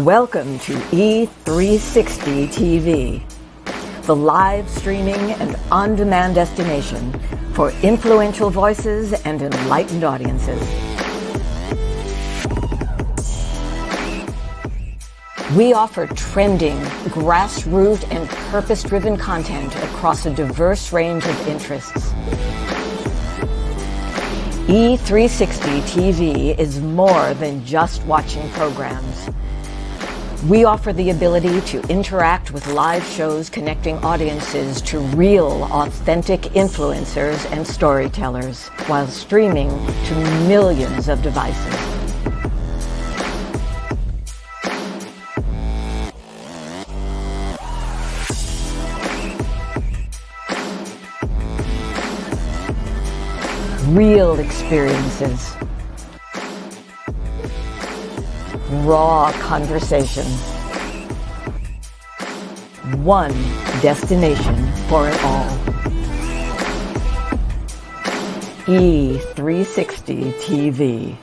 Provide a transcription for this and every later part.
Welcome to E360 TV, the live streaming and on-demand destination for influential voices and enlightened audiences. We offer trending, grassroots, and purpose-driven content across a diverse range of interests. E360 TV is more than just watching programs. We offer the ability to interact with live shows connecting audiences to real, authentic influencers and storytellers while streaming to millions of devices. Real experiences. Raw conversation. One destination for it all. E360 TV.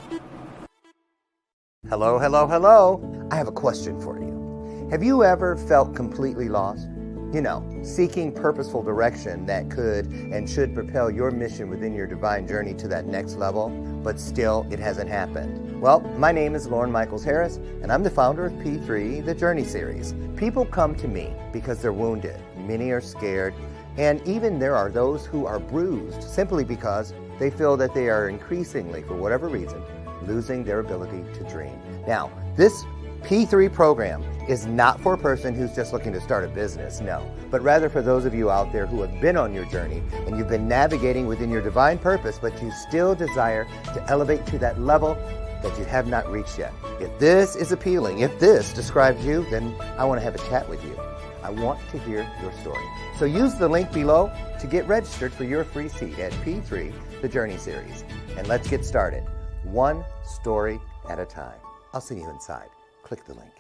Hello, hello, hello. I have a question for you. Have you ever felt completely lost? You know, seeking purposeful direction that could and should propel your mission within your divine journey to that next level, but still it hasn't happened. Well, my name is Lauren Michaels Harris, and I'm the founder of P3, the Journey Series. People come to me because they're wounded. Many are scared, and even there are those who are bruised simply because they feel that they are increasingly, for whatever reason, losing their ability to dream. Now, this P3 program is not for a person who's just looking to start a business, no, but rather for those of you out there who have been on your journey and you've been navigating within your divine purpose, but you still desire to elevate to that level that you have not reached yet. If this is appealing, if this describes you, then I want to have a chat with you. I want to hear your story. So use the link below to get registered for your free seat at P3, the Journey Series. And let's get started, one story at a time. I'll see you inside. Click the link.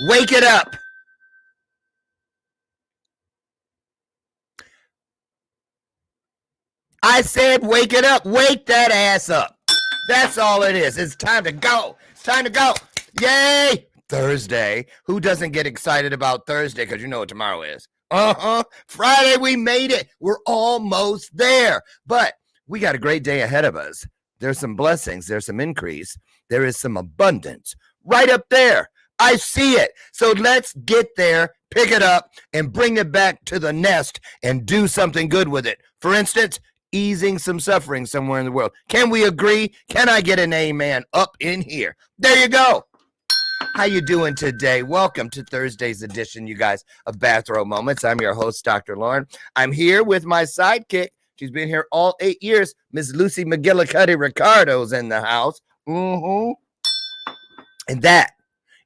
Wake it up. I said wake it up. Wake that ass up. That's all it is. It's time to go. It's time to go. Yay. Thursday. Who doesn't get excited about Thursday? Because you know what tomorrow is. Friday, we made it. We're almost there. But we got a great day ahead of us. There's some blessings. There's some increase. There is some abundance right up there. I see it. So let's get there, pick it up, and bring it back to the nest and do something good with it. For instance, easing some suffering somewhere in the world. Can we agree? Can I get an amen up in here? There you go. How you doing today? Welcome to Thursday's edition, you guys, of Bathrobe Moments. I'm your host, Dr. Lauren. I'm here with my sidekick. She's been here all 8 years. Miss Lucy McGillicuddy Ricardo's in the house. And that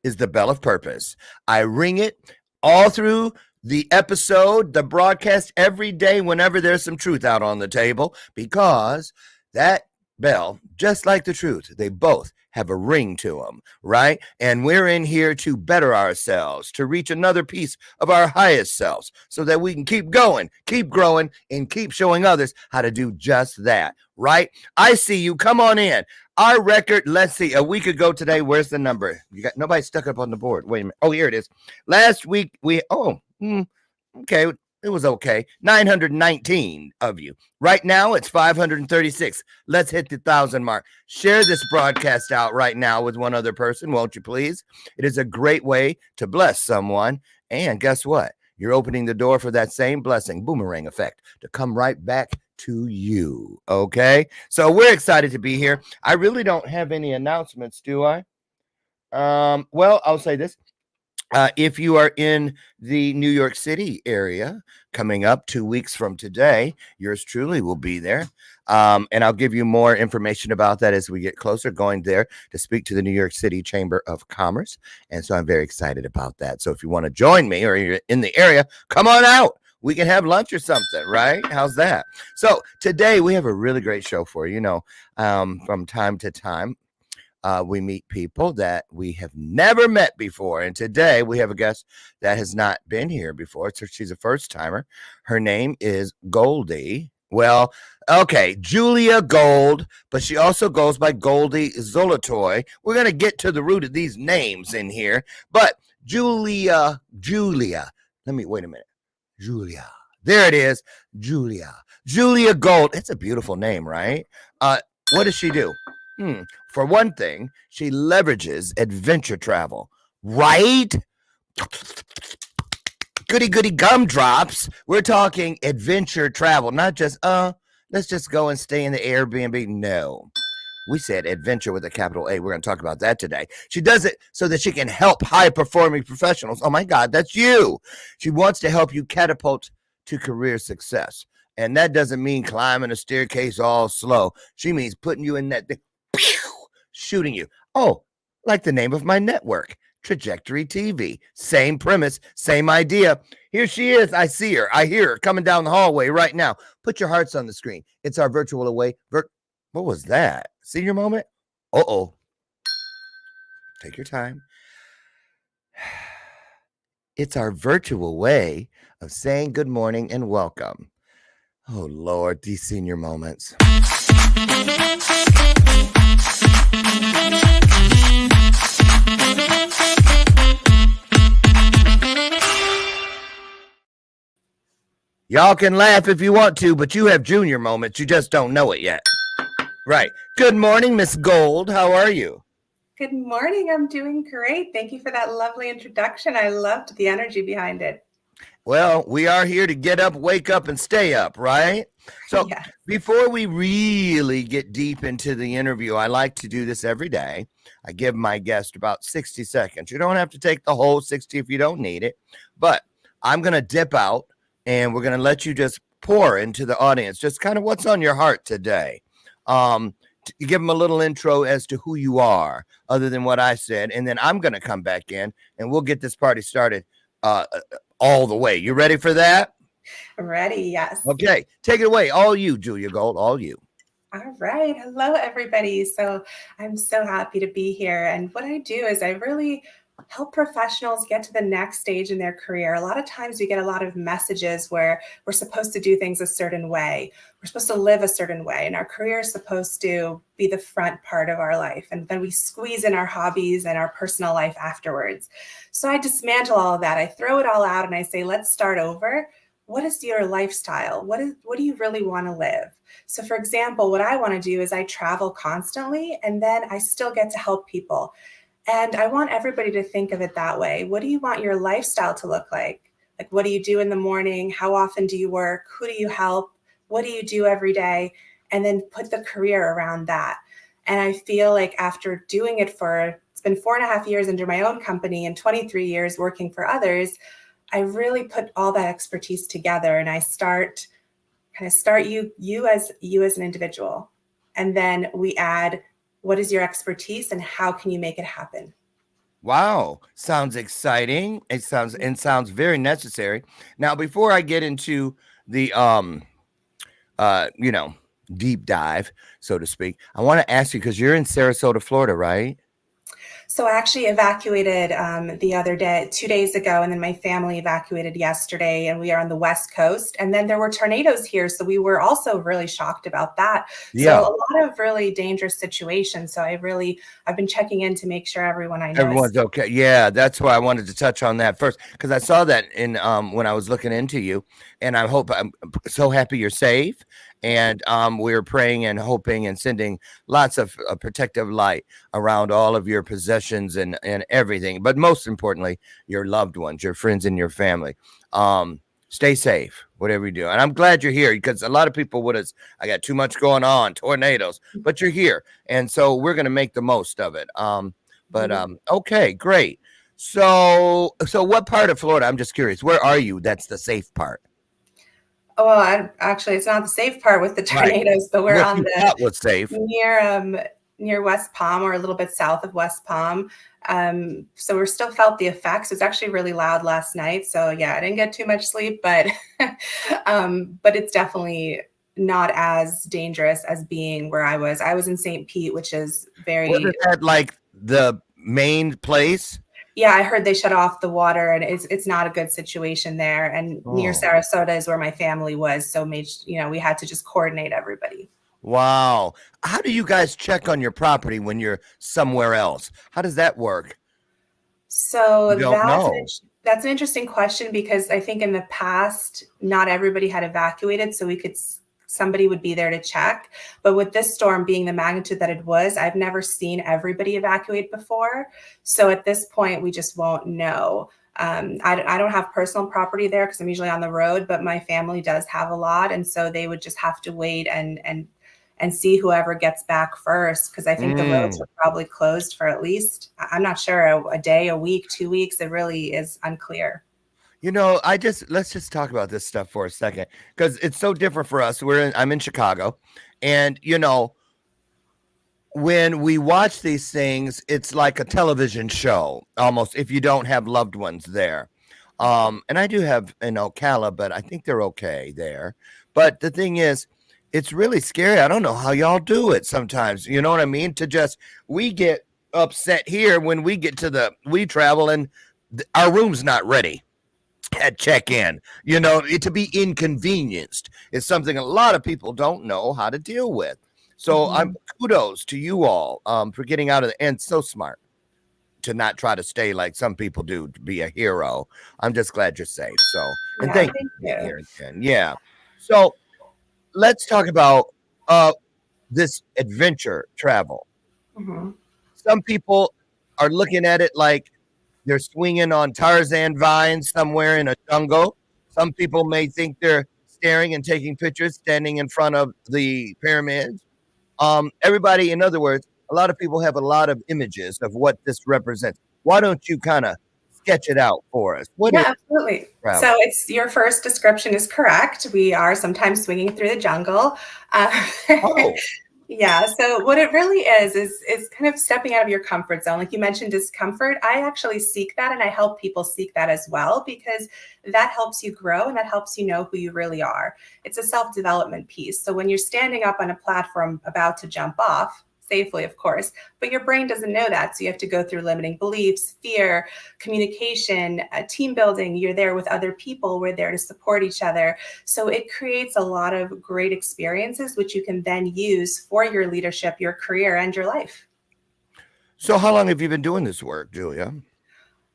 is the bell of purpose. I ring it all through the episode, the broadcast, every day whenever there's some truth out on the table, because that bell, just like the truth, they both have a ring to them, right? And we're in here to better ourselves, to reach another piece of our highest selves so that we can keep going, keep growing, and keep showing others how to do just that, right? I see you. Come on in. Our record, let's see, a week ago today, where's the number? You got nobody stuck up on the board. Wait a minute. Oh, here it is. Last week, okay, it was okay. 919 of you. Right now, it's 536. Let's hit the 1,000 mark. Share this broadcast out right now with one other person, won't you please? It is a great way to bless someone. And guess what? You're opening the door for that same blessing, boomerang effect, to come right back to you. Okay? So we're excited to be here. I really don't have any announcements, do I? Well, I'll say this. If you are in the New York City area, coming up 2 weeks from today, yours truly will be there. And I'll give you more information about that as we get closer, going there to speak to the New York City Chamber of Commerce. And so I'm very excited about that. So if you want to join me or you're in the area, come on out. We can have lunch or something, right? How's that? So today we have a really great show for you. You know, from time to time, we meet people that we have never met before. And today we have a guest that has not been here before. So she's a first timer. Her name is Goldie. Well, okay, Julia Gold, but she also goes by Goldie Zolotoy. We're going to get to the root of these names in here. But Julia, let me, wait a minute. Julia, there it is. Julia Gold. It's a beautiful name, right? What does she do? For one thing, she leverages adventure travel, right? Goody gumdrops. We're talking adventure travel, not just, let's just go and stay in the Airbnb. No, we said adventure with a capital A. We're going to talk about that today. She does it so that she can help high-performing professionals. Oh, my God, that's you. She wants to help you catapult to career success. And that doesn't mean climbing a staircase all slow. She means putting you in that thing, shooting you. Oh, like the name of my network, Trajectory TV. Same premise, same idea. Here she is. I see her. I hear her coming down the hallway right now. Put your hearts on the screen. It's our virtual away. What was that? Senior moment? Uh-oh. Take your time. It's our virtual way of saying good morning and welcome. Oh, Lord, these senior moments. Y'all can laugh if you want to, but you have junior moments. You just don't know it yet. Right. Good morning, Miss Gold. How are you? Good morning. I'm doing great. Thank you for that lovely introduction. I loved the energy behind it. Well, we are here to get up, wake up, and stay up, right? So Yes. Before we really get deep into the interview, I like to do this every day. I give my guest about 60 seconds. You don't have to take the whole 60 if you don't need it, but I'm going to dip out and we're going to let you just pour into the audience, just kind of what's on your heart today. You give them a little intro as to who you are, other than what I said, and then I'm going to come back in and we'll get this party started all the way. You ready for that? Ready, yes. Okay, take it away. All you, Julia Gold, all you. All right. Hello, everybody. So I'm so happy to be here. And what I do is I really help professionals get to the next stage in their career. A lot of times we get a lot of messages where we're supposed to do things a certain way. We're supposed to live a certain way, and our career is supposed to be the front part of our life. And then we squeeze in our hobbies and our personal life afterwards. So I dismantle all of that. I throw it all out and I say, let's start over. What is your lifestyle? What do you really want to live? So for example, what I want to do is I travel constantly, and then I still get to help people. And I want everybody to think of it that way. What do you want your lifestyle to look like? Like, what do you do in the morning? How often do you work? Who do you help? What do you do every day? And then put the career around that. And I feel like after doing it it's been 4.5 years under my own company and 23 years working for others, I really put all that expertise together, and I start you as an individual. And then we add, what is your expertise and how can you make it happen? Wow, sounds exciting. It sounds very necessary. Now, before I get into the you know, deep dive, so to speak, I want to ask you, because you're in Sarasota, Florida, right? So I actually evacuated the other day, 2 days ago, and then my family evacuated yesterday, and we are on the West Coast. And then there were tornadoes here, so we were also really shocked about that. So Yeah. a lot of really dangerous situations. So I've been checking in to make sure everyone I know Everyone's is. okay. Yeah, that's why I wanted to touch on that first, because I saw that in when I was looking into you, and I'm so happy you're safe. And we're praying and hoping and sending lots of protective light around all of your possessions and everything. But most importantly, your loved ones, your friends, and your family. Stay safe, whatever you do. And I'm glad you're here, because a lot of people would have, I got too much going on, tornadoes, but you're here, and so we're gonna make the most of it. But okay, great. So what part of Florida? I'm just curious. Where are you? That's the safe part. Oh, well, actually, it's not the safe part with the Right. tornadoes, but we're What on you the thought was safe. near West Palm, or a little bit south of West Palm. So we're still felt the effects. It was actually really loud last night. So yeah, I didn't get too much sleep, but but it's definitely not as dangerous as being where I was. I was in St. Pete, which is Wasn't very. that like the main place? Yeah, I heard they shut off the water, and it's not a good situation there. And near Oh, Sarasota is where my family was, so we had to just coordinate everybody. wow. How do you guys check on your property when you're somewhere else? How does that work? You So don't know. that's an interesting question, because I think in the past, not everybody had evacuated, so somebody would be there to check. But with this storm being the magnitude that it was, I've never seen everybody evacuate before. So at this point, we just won't know. I don't have personal property there because I'm usually on the road, but my family does have a lot, and so they would just have to wait and see whoever gets back first, because I think the roads Mm. were probably closed for at least, I'm not sure, a day, a week, 2 weeks. It really is unclear. Let's just talk about this stuff for a second, because it's so different for us. I'm in Chicago, and when we watch these things, it's like a television show almost, if you don't have loved ones there. And I do have in Ocala, but I think they're okay there. But the thing is, it's really scary. I don't know how y'all do it sometimes. You know what I mean? We get upset here when we travel, and our room's not ready at check-in. To be inconvenienced is something a lot of people don't know how to deal with. So I'm Mhm. kudos to you all for getting out of the and so smart to not try to stay like some people do to be a hero. I'm just glad you're safe. So, and Yeah, thank you thank for being you. here again. Yeah. So let's talk about uh this adventure travel. Mhm. Some people are looking at it like they're swinging on Tarzan vines somewhere in a jungle. Some people may think they're staring and taking pictures standing in front of the pyramids. Everybody, in other words, a lot of people have a lot of images of what this represents. Why don't you kind of sketch it out for us? What is Yeah, absolutely. So travel? it's your first description is correct. We are sometimes swinging through the jungle. Uh, Oh, yeah. So what it really is kind of stepping out of your comfort zone. Like you mentioned, discomfort. I actually seek that, and I help people seek that as well, because that helps you grow and that helps you know who you really are. It's a self-development piece. So when you're standing up on a platform about to jump off, safely, of course, but your brain doesn't know that. So you have to go through limiting beliefs, fear, communication, team building. You're there with other people. We're there to support each other. So it creates a lot of great experiences, which you can then use for your leadership, your career, and your life. So how long have you been doing this work, Julia?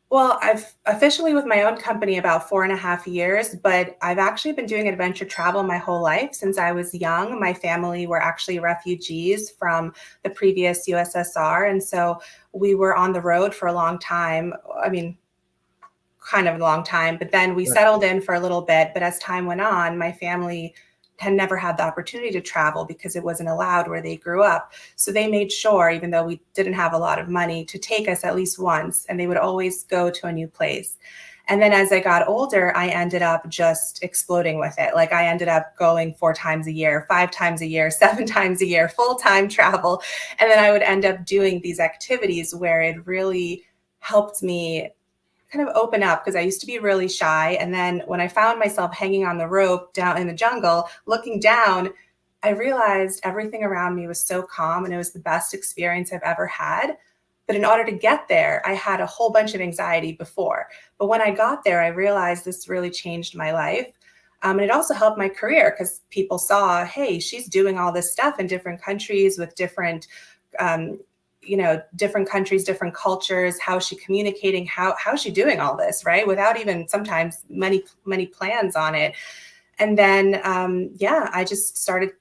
Well, I've officially with my own company about 4.5 years, but I've actually been doing adventure travel my whole life since I was young. My family were actually refugees from the previous USSR. And so we were on the road for a long time. I mean, kind of a long time, but then we settled in for a little bit. But as time went on, my family had never had the opportunity to travel because it wasn't allowed where they grew up. So they made sure, even though we didn't have a lot of money, to take us at least once, and they would always go to a new place. And then as I got older, I ended up just exploding with it. Like I ended up going 4 times a year, 5 times a year, 7 times a year, full-time travel. And then I would end up doing these activities where it really helped me kind of open up, because I used to be really shy. And then when I found myself hanging on the rope down in the jungle, looking down, I realized everything around me was so calm and it was the best experience I've ever had. But in order to get there, I had a whole bunch of anxiety before. But when I got there, I realized this really changed my life. And it also helped my career because people saw, hey, she's doing all this stuff in different countries with different different countries, different cultures. How is she communicating? How is she doing all this, right? Without even sometimes many plans on it. And then, I just started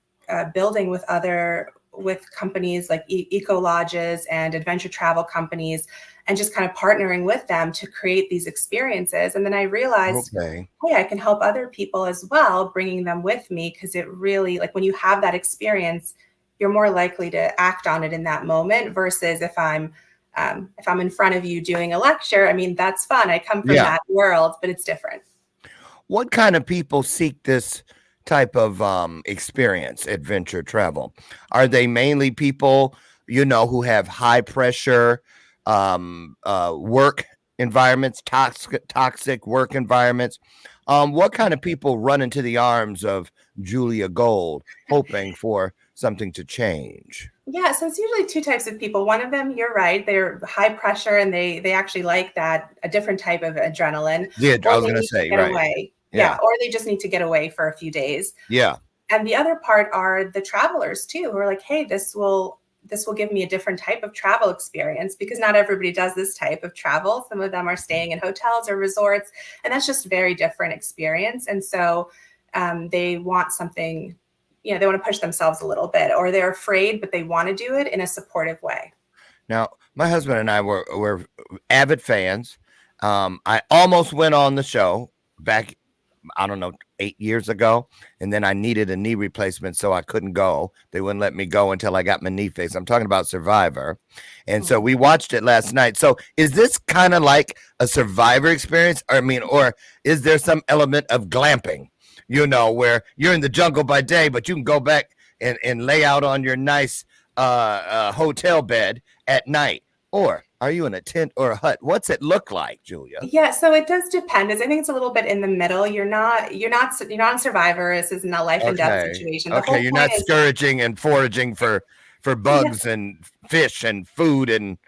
building with companies like eco lodges and adventure travel companies, and just kind of partnering with them to create these experiences. And then I realized, hey, I can help other people as well, bringing them with me, because it really, like when you have that experience, you're more likely to act on it in that moment versus if I'm in front of you doing a lecture. I mean, that's fun. I come from that world, but it's different. What kind of people seek this type of experience, adventure travel? Are they mainly people, who have high pressure work environments, toxic work environments? What kind of people run into the arms of Julia Gold hoping for something to change? Yeah, so it's usually 2 types of people. One of them, you're right, they're high pressure and they actually like a different type of adrenaline. Yeah, Or I was they going to need say, get right. away. Yeah. Or they just need to get away for a few days. Yeah. And the other part are the travelers too, who are like, hey, this will give me a different type of travel experience, because not everybody does this type of travel. Some of them are staying in hotels or resorts, and that's just a very different experience. And so they want something, they want to push themselves a little bit, or they're afraid, but they want to do it in a supportive way. Now, my husband and I were avid fans. I almost went on the show back, I don't know, 8 years ago. And then I needed a knee replacement, so I couldn't go. They wouldn't let me go until I got my knee fixed. I'm talking about Survivor. And so we watched it last night. So is this kind of like a Survivor experience? Or is there some element of glamping, where you're in the jungle by day, but you can go back and lay out on your nice hotel bed at night? Or are you in a tent or a hut? What's it look like, Julia? Yeah, so it does depend. I think it's a little bit in the middle. You're not on Survivor. This isn't a life and death situation. The whole You're not point is, scourging and foraging for bugs and fish and food and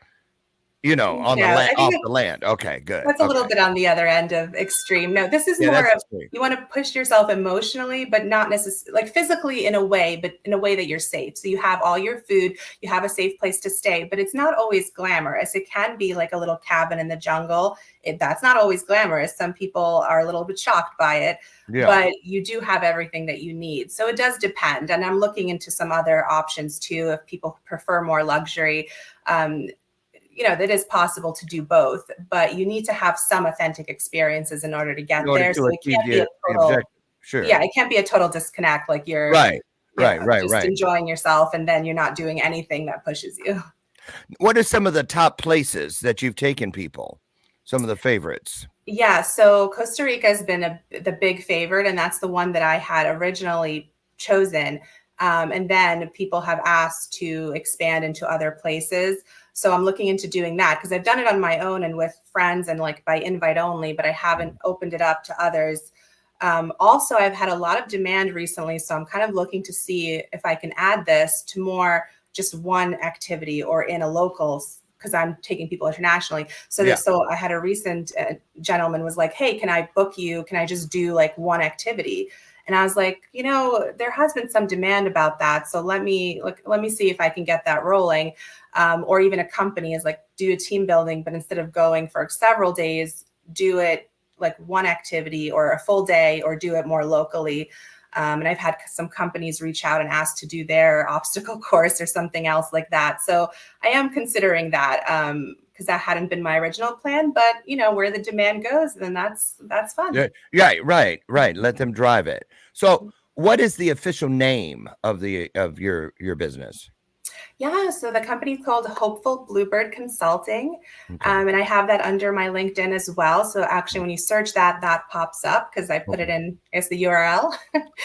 on the land, off the land. Okay, good. That's a little bit on the other end of extreme. No, this is more of, you want to push yourself emotionally, but not necessarily like physically in a way, but in a way that you're safe. So you have all your food, you have a safe place to stay, but it's not always glamorous. It can be like a little cabin in the jungle. That's not always glamorous. Some people are a little bit shocked by it, but you do have everything that you need. So it does depend. And I'm looking into some other options too, if people prefer more luxury. That is possible to do both, but you need to have some authentic experiences in order to get there. So it can't be a total, it can't be a total disconnect. Like you're just enjoying yourself, and then you're not doing anything that pushes you. What are some of the top places that you've taken people? Some of the favorites? Yeah, so Costa Rica has been the big favorite, and that's the one that I had originally chosen. And then people have asked to expand into other places. So I'm looking into doing that, because I've done it on my own and with friends and like by invite only, but I haven't opened it up to others. Also, I've had a lot of demand recently, so I'm kind of looking to see if I can add this to more just one activity or in a local, because I'm taking people internationally. So Yeah. so I had a recent gentleman was like, hey, can I book you? Can I just do like one activity? And I was like, there has been some demand about that. So let me see if I can get that rolling. Or even a company is like, do a team building, but instead of going for several days, do it like one activity or a full day, or do it more locally. And I've had some companies reach out and ask to do their obstacle course or something else like that. So I am considering that, because that hadn't been my original plan, but where the demand goes, then that's fun. Yeah, right. Let them drive it. So what is the official name of your business? Yeah, so the company's called Hopeful Bluebird Consulting, Okay. and I have that under my LinkedIn as well. So actually, when you search that pops up because I put it in as the URL.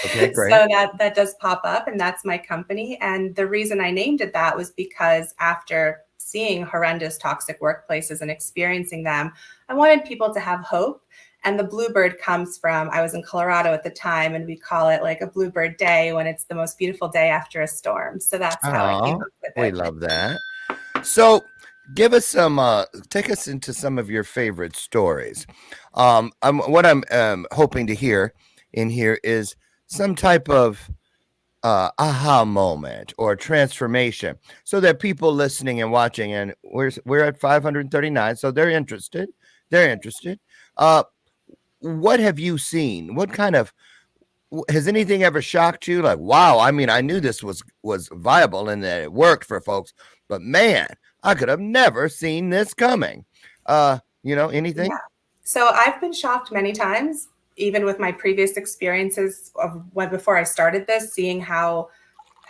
Okay, great. So that does pop up, and that's my company. And the reason I named it that was because after seeing horrendous toxic workplaces and experiencing them, I wanted people to have hope. And the bluebird comes from, I was in Colorado at the time, and we call it like a bluebird day when it's the most beautiful day after a storm. So that's how I came up with it. We love that. So give us take us into some of your favorite stories. What I'm hoping to hear in here is some type of aha moment or transformation, so that people listening and watching, and we're at 539, so they're interested. What have you seen? What kind of has anything ever shocked you? Like, wow, I mean, I knew this was viable and that it worked for folks, but man, I could have never seen this coming. Anything? Yeah. So I've been shocked many times, even with my previous experiences of before I started this, seeing how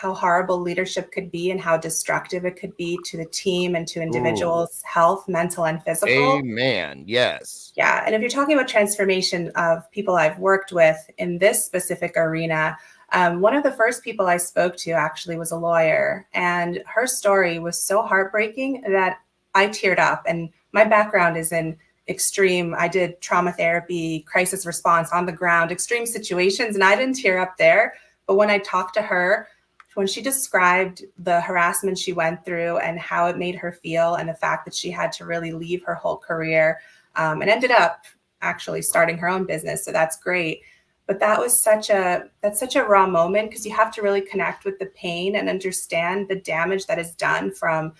horrible leadership could be and how destructive it could be to the team and to individuals' health, mental and physical. Amen. Yes. Yeah. And if you're talking about transformation of people I've worked with in this specific arena, one of the first people I spoke to actually was a lawyer, and her story was so heartbreaking that I teared up. And my background is in I did trauma therapy, crisis response on the ground, extreme situations, and I didn't tear up there. But when I talked to her, when she described the harassment she went through and how it made her feel, and the fact that she had to really leave her whole career, and ended up actually starting her own business. So that's great. But that's such a raw moment, because you have to really connect with the pain and understand the damage that is done from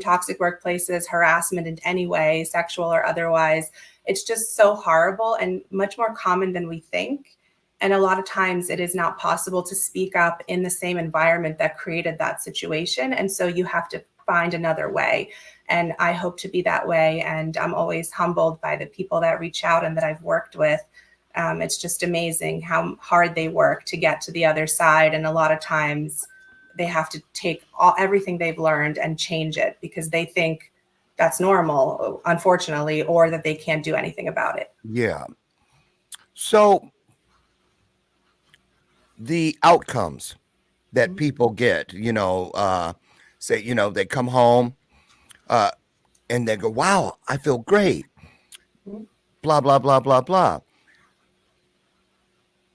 toxic workplaces, harassment in any way, sexual or otherwise. It's just so horrible and much more common than we think. And a lot of times it is not possible to speak up in the same environment that created that situation. And so you have to find another way. And I hope to be that way. And I'm always humbled by the people that reach out and that I've worked with. It's just amazing how hard they work to get to the other side. And a lot of times they have to take everything they've learned and change it because they think that's normal, unfortunately, or that they can't do anything about it. Yeah. So the outcomes that people get, say, they come home and they go, wow, I feel great. Blah, blah, blah, blah, blah.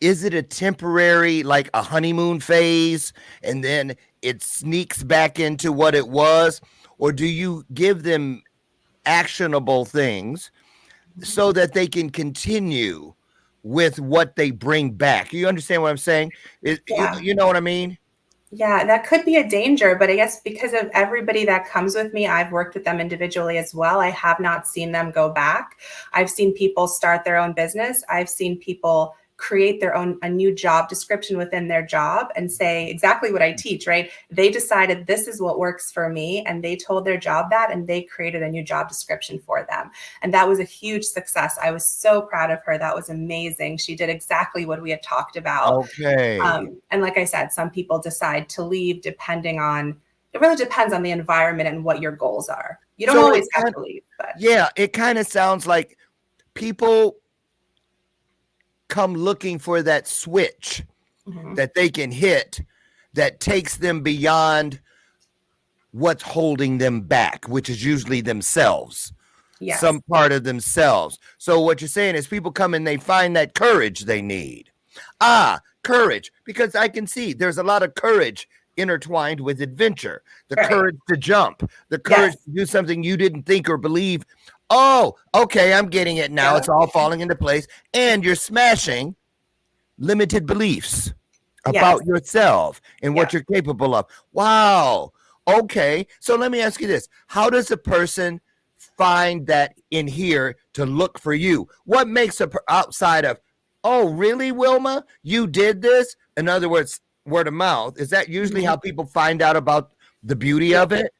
Is it a temporary, like a honeymoon phase, and then it sneaks back into what it was? Or do you give them actionable things so that they can continue with what they bring back? You understand what I'm saying? Yeah. You know what I mean? Yeah, that could be a danger, but I guess because of everybody that comes with me, I've worked with them individually as well. I have not seen them go back. I've seen people start their own business. I've seen people create a new job description within their job and say exactly what I teach, right? They decided this is what works for me, and they told their job that, and they created a new job description for them. And that was a huge success. I was so proud of her. That was amazing. She did exactly what we had talked about. Okay. And like I said, some people decide to leave it really depends on the environment and what your goals are. You don't always have to leave. But yeah, it kind of sounds like people come looking for that switch that they can hit that takes them beyond what's holding them back, which is usually themselves. Yes. Some part of themselves. So what you're saying is people come and they find that courage they need. Courage, because I can see there's a lot of courage intertwined with adventure, the Right. courage to jump, the courage Yes. to do something you didn't think or believe. Oh, okay, I'm getting it now. Yeah. It's all falling into place. And you're smashing limited beliefs Yes. about yourself and Yeah. what you're capable of. Wow. Okay. So let me ask you this. How does a person find that in here to look for you? What makes outside of, oh, really, Wilma? You did this? In other words, word of mouth. Is that usually how people find out about the beauty of it?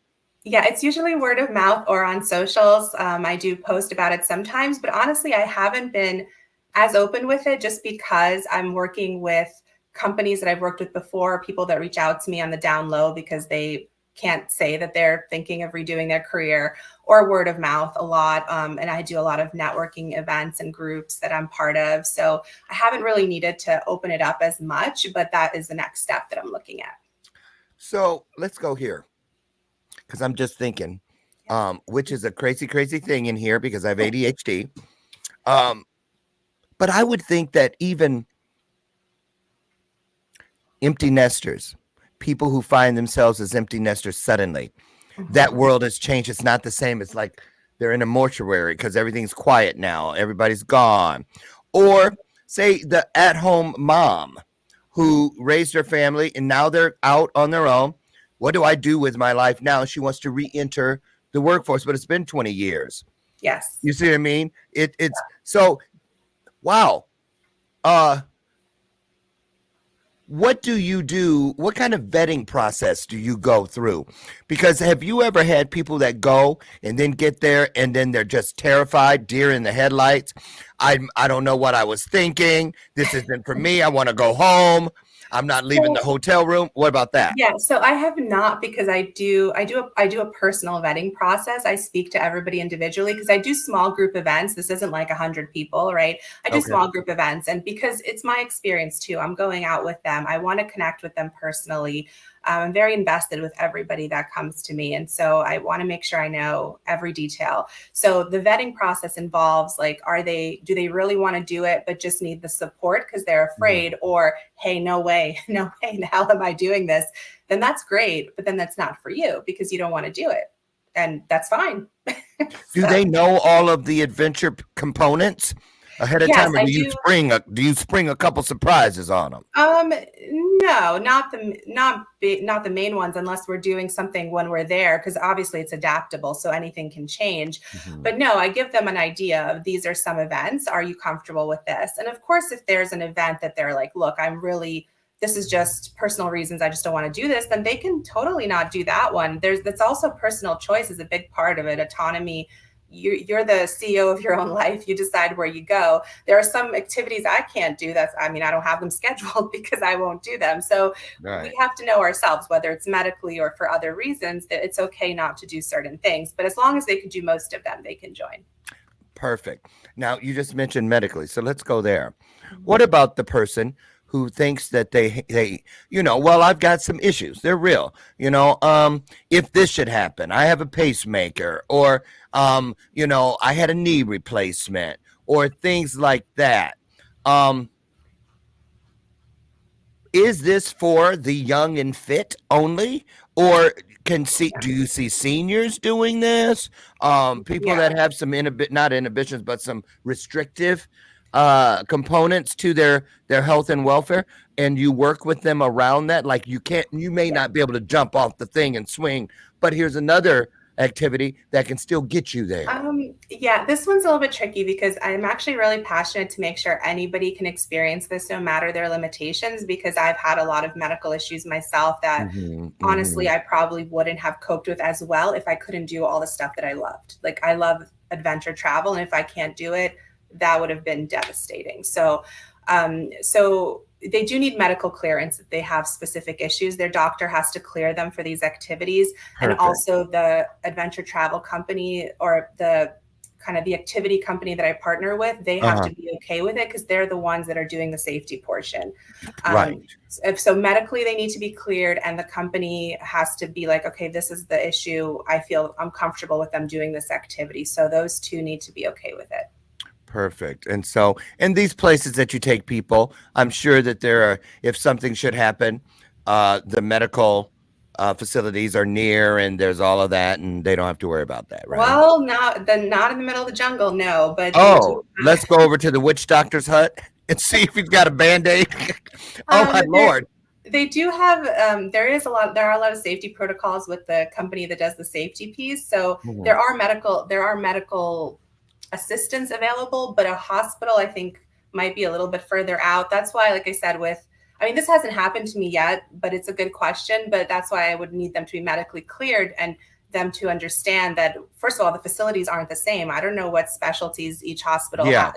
Yeah, it's usually word of mouth or on socials. I do post about it sometimes, but honestly, I haven't been as open with it just because I'm working with companies that I've worked with before, people that reach out to me on the down low because they can't say that they're thinking of redoing their career, or word of mouth a lot. And I do a lot of networking events and groups that I'm part of. So I haven't really needed to open it up as much, but that is the next step that I'm looking at. So let's go here, because I'm just thinking, which is a crazy, crazy thing in here because I have ADHD. But I would think that even empty nesters, people who find themselves as empty nesters suddenly, that world has changed. It's not the same. It's like they're in a mortuary because everything's quiet now. Everybody's gone. Or say the at-home mom who raised her family and now they're out on their own. What do I do with my life now? She wants to re-enter the workforce, but it's been 20 years. Yes. You see what I mean? It's so, wow. What do you do? What kind of vetting process do you go through? Because have you ever had people that go and then get there and then they're just terrified, deer in the headlights? I don't know what I was thinking. This isn't for me. I want to go home. I'm not leaving the hotel room. What about that? Yeah, so I have not, because I do a personal vetting process. I speak to everybody individually because I do small group events. This isn't like 100 people, right? I do small group events, and because it's my experience too, I'm going out with them. I want to connect with them personally. I'm very invested with everybody that comes to me. And so I want to make sure I know every detail. So the vetting process involves like, do they really want to do it, but just need the support because they're afraid, or, hey, no way, how am I doing this? Then that's great. But then that's not for you because you don't want to do it. And that's fine. Do they know all of the adventure components ahead of time, or do you spring a couple surprises on them? No, not the main ones, unless we're doing something when we're there, because obviously it's adaptable, so anything can change. But no, I give them an idea of, these are some events. Are you comfortable with this? And of course, if there's an event that they're like, look, this is just personal reasons, I just don't want to do this, then they can totally not do that one. That's also personal choice is a big part of it. Autonomy. You're the CEO of your own life. You decide where you go. There are some activities I can't do. I don't have them scheduled because I won't do them. So we have to know ourselves, whether it's medically or for other reasons, that it's okay not to do certain things. But as long as they can do most of them, they can join. Perfect. Now, you just mentioned medically, so let's go there. What about the person who thinks that they well, I've got some issues. They're real. If this should happen, I have a pacemaker, or I had a knee replacement, or things like that. Is this for the young and fit only, or do you see seniors doing this? People that have some not inhibitions, but some restrictive components to their health and welfare, and you work with them around that. Like you may not be able to jump off the thing and swing, but here's another activity that can still get you there. This one's a little bit tricky because I'm actually really passionate to make sure anybody can experience this no matter their limitations, because I've had a lot of medical issues myself that honestly I probably wouldn't have coped with as well if I couldn't do all the stuff that I loved. Like, I love adventure travel, and if I can't do it, that would have been devastating. So they do need medical clearance if they have specific issues. Their doctor has to clear them for these activities. Perfect. And also the adventure travel company, or the activity company that I partner with, they have to be okay with it because they're the ones that are doing the safety portion. So medically they need to be cleared, and the company has to be like, okay, this is the issue. I'm comfortable with them doing this activity. So those two need to be okay with it. Perfect. And so in these places that you take people, I'm sure that if something should happen, the medical facilities are near and there's all of that and they don't have to worry about that, right? Well, not in the middle of the jungle, no, but they do. Oh, let's go over to the witch doctor's hut and see if he's got a Band-Aid. Oh my Lord. They do have there are a lot of safety protocols with the company that does the safety piece. So there are medical assistance available, but a hospital I think might be a little bit further out. That's why, like I said, this hasn't happened to me yet, but it's a good question. But that's why I would need them to be medically cleared and them to understand that, first of all, the facilities aren't the same. I don't know what specialties each hospital has.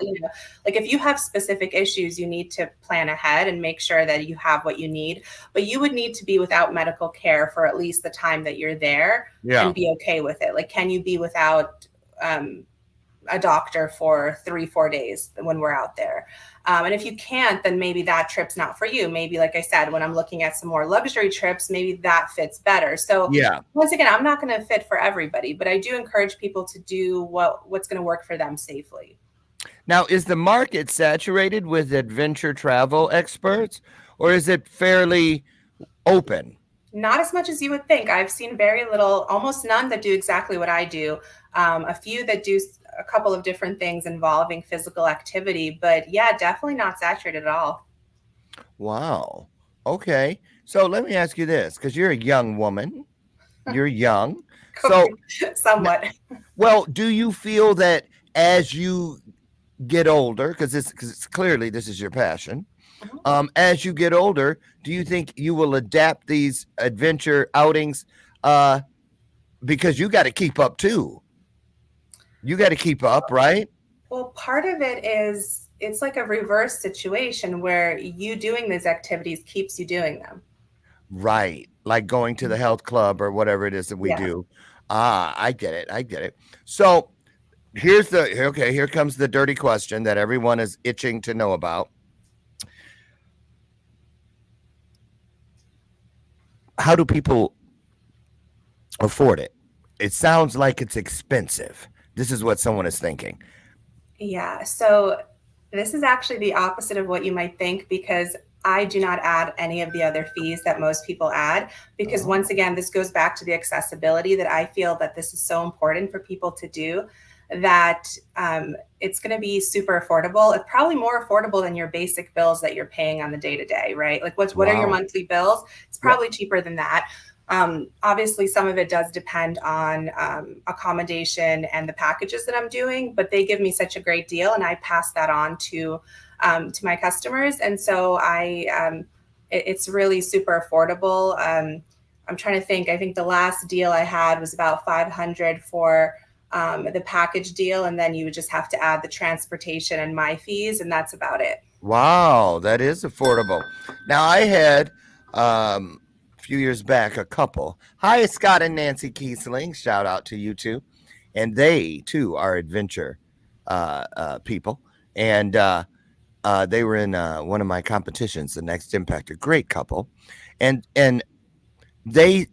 Like if you have specific issues, you need to plan ahead and make sure that you have what you need. But you would need to be without medical care for at least the time that you're there and be okay with it. Like, can you be without a doctor for 3-4 days when we're out there? And if you can't, then maybe that trip's not for you. Maybe, like I said, when I'm looking at some more luxury trips, maybe that fits better. So once again, I'm not going to fit for everybody, but I do encourage people to do what's going to work for them safely. Now, is the market saturated with adventure travel experts, or is it fairly open? Not as much as you would think. I've seen very little, almost none that do exactly what I do. A few that do a couple of different things involving physical activity, but yeah, definitely not saturated at all. Wow. Okay. So let me ask you this, because you're a young woman. You're young. So somewhat. Well, do you feel that as you get older, because it's clearly this is your passion, as you get older, do you think you will adapt these adventure outings because you got to keep up too? You got to keep up, right? Well, part of it is it's like a reverse situation where you doing these activities keeps you doing them. Right. Like going to the health club or whatever it is that we do. I get it. So here comes the dirty question that everyone is itching to know about. How do people afford it? It sounds like it's expensive. This is what someone is thinking. Yeah. So this is actually the opposite of what you might think, because I do not add any of the other fees that most people add, because once again, this goes back to the accessibility that I feel that this is so important for people to do, that it's going to be super affordable. It's probably more affordable than your basic bills that you're paying on the day-to-day, right? Like what are your monthly bills? It's probably cheaper than that. Obviously, some of it does depend on accommodation and the packages that I'm doing, but they give me such a great deal, and I pass that on to my customers. And so it's really super affordable. I'm trying to think. I think the last deal I had was about $500 for the package deal, and then you would just have to add the transportation and my fees, and that's about it. Wow, that is affordable. Now, I had few years back a couple. Hi, Scott and Nancy Kiesling. Shout out to you two. And they too are adventure people. And they were in one of my competitions, the Next Impact, a great couple. And they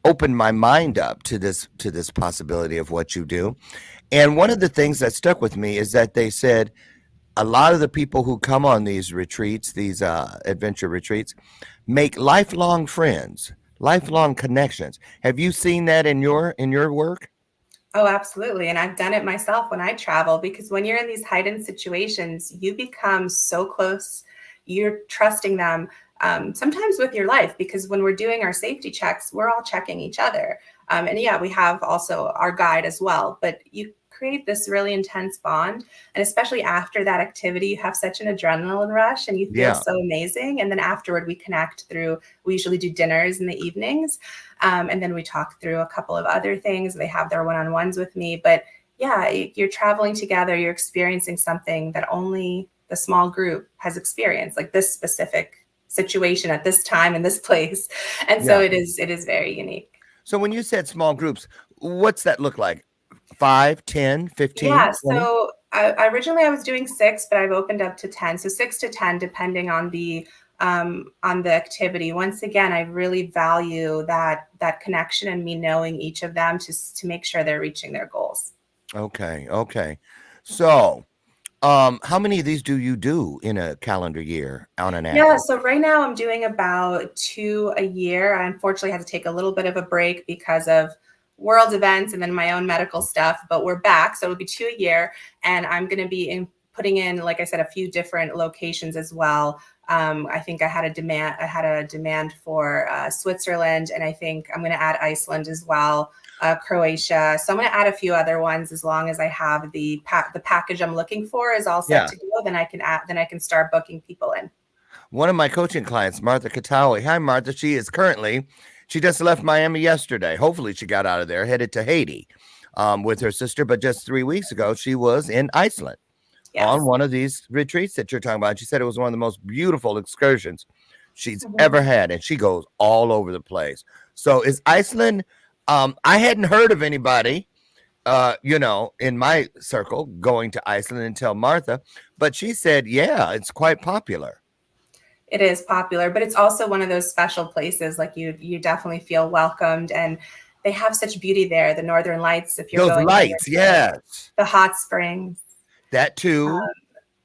opened my mind up to this possibility of what you do. And one of the things that stuck with me is that they said a lot of the people who come on these retreats, these adventure retreats, make lifelong friends, lifelong connections. Have you seen that in your work? Oh, absolutely. And I've done it myself when I travel, because when you're in these heightened situations, you become so close. You're trusting them, sometimes with your life, because when we're doing our safety checks, we're all checking each other. And yeah, we have also our guide as well, but you create this really intense bond. And especially after that activity, you have such an adrenaline rush and you feel so amazing. And then afterward, we usually do dinners in the evenings. And then we talk through a couple of other things. They have their one-on-ones with me. But yeah, you're traveling together, you're experiencing something that only the small group has experienced, like this specific situation at this time in this place. And so it is very unique. So when you said small groups, what's that look like? 5, 10, 15? Yeah. 20? So originally I was doing 6, but I've opened up to 10. So 6 to 10, depending on the activity. Once again, I really value that connection and me knowing each of them to make sure they're reaching their goals. Okay. So How many of these do you do in a calendar year on an Yeah, average? so right now I'm doing about 2 a year. I unfortunately had to take a little bit of a break because of world events and then my own medical stuff, but we're back. So it'll be 2 a year. And I'm going to be putting in, like I said, a few different locations as well. I think I had a demand for Switzerland, and I think I'm going to add Iceland as well, Croatia. So I'm going to add a few other ones as long as I have the package I'm looking for is all set Yeah. to go. Then I can start booking people in. One of my coaching clients, Martha Katawi. Hi, Martha. She just left Miami yesterday. Hopefully, she got out of there, headed to Haiti with her sister. But just 3 weeks ago, she was in Iceland on Yes. one of these retreats that you're talking about. She said it was one of the most beautiful excursions she's Mhm. ever had, and she goes all over the place. So, is Iceland? I hadn't heard of anybody, in my circle going to Iceland until Martha, but she said, yeah, it's quite popular. It is popular, but it's also one of those special places. Like you definitely feel welcomed, and they have such beauty there. The Northern Lights, if you're Those going in the lights, winter, yes, the hot springs, that too.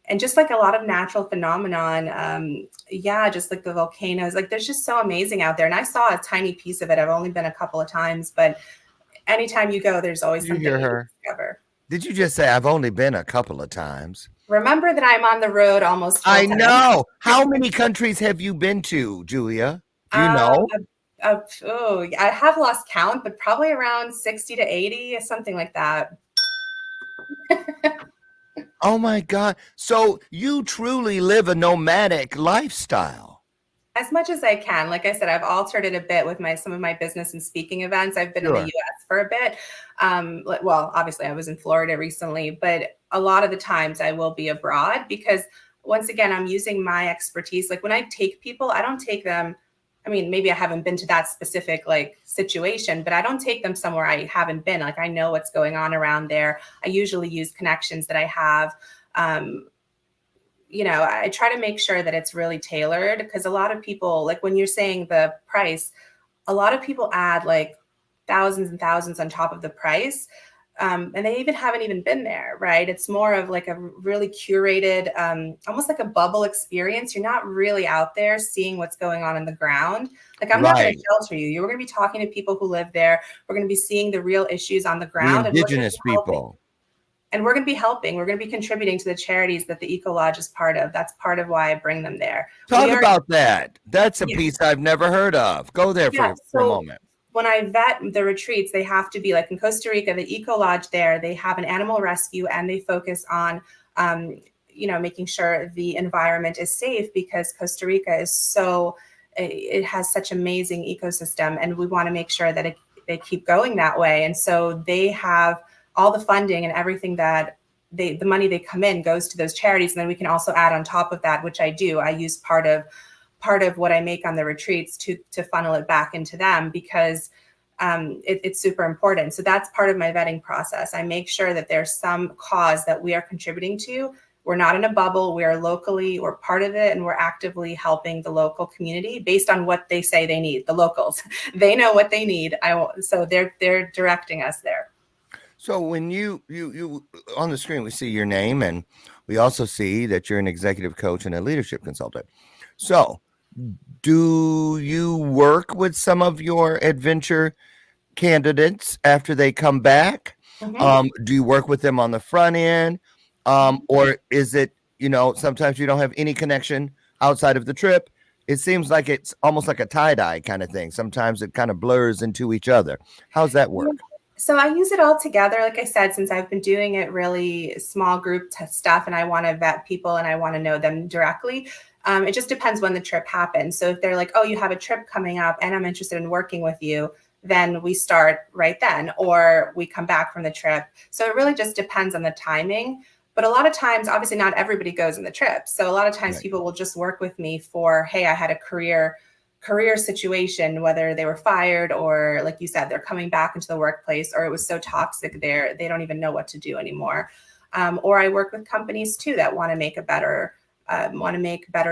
and just like a lot of natural phenomenon. Yeah, just like the volcanoes. Like there's just so amazing out there. And I saw a tiny piece of it. I've only been a couple of times, but anytime you go, there's always Did you something hear new to her? discover. Did you just say I've only been a couple of times? Remember that I'm on the road almost full I time. know. How many countries have you been to, Julia? Do you Um, know? oh, I have lost count, but probably around 60 to 80, something like that. Oh my God. So you truly live a nomadic lifestyle. As much as I can. Like I said, I've altered it a bit with some of my business and speaking events. I've been in the Sure. US for a bit. Well, obviously I was in Florida recently, but a lot of the times I will be abroad because once again, I'm using my expertise. Like when I take people, I don't take them. I mean, maybe I haven't been to that specific like situation, but I don't take them somewhere I haven't been. Like I know what's going on around there. I usually use connections that I have. Um, I try to make sure that it's really tailored because a lot of people, like when you're saying the price, a lot of people add like thousands and thousands on top of the price. And they even haven't even been there, right? It's more of like a really curated, almost like a bubble experience. You're not really out there seeing what's going on the ground. Like I'm not going to Right. shelter you. You're going to be talking to people who live there. We're going to be seeing the real issues on the The ground, and we're going to indigenous be helping. people. And we're going to be helping. We're going to be contributing to the charities that the Eco Lodge is part of. That's part of why I bring them there. Talk about that. That's a Yeah, piece I've never heard of. Go there yeah. for a So moment. when I vet the retreats, they have to be like in Costa Rica, the Eco Lodge there, they have an animal rescue and they focus on, making sure the environment is safe because Costa Rica it has such amazing ecosystem and we want to make sure that they keep going that way. And so they have all the funding and everything that the money they come in goes to those charities. And then we can also add on top of that, which I do. I use part of what I make on the retreats to funnel it back into them because it's super important. So that's part of my vetting process. I make sure that there's some cause that we are contributing to. We're not in a bubble. We're part of it, and we're actively helping the local community based on what they say they need. The locals, they know what they need. So they're directing us there. So when you on the screen, we see your name and we also see that you're an executive coach and a leadership consultant. So do you work with some of your adventure candidates after they come back? Mhm. Do you work with them on the front end? Or is it, sometimes you don't have any connection outside of the trip? It seems like it's almost like a tie-dye kind of thing. Sometimes it kind of blurs into each other. How's that Yeah. work? So I use it all together. Like I said, since I've been doing it really small group stuff and I want to vet people and I want to know them directly. It just depends when the trip happens. So if they're like, oh, you have a trip coming up and I'm interested in working with you, then we start right then, or we come back from the trip. So it really just depends on the timing. But a lot of times, obviously not everybody goes on the trip. So a lot of times Right. people will just work with me for, hey, I had a career situation, whether they were fired or like you said, they're coming back into the workplace or it was so toxic there, they don't even know what to do anymore. Or I work with companies too that want to make better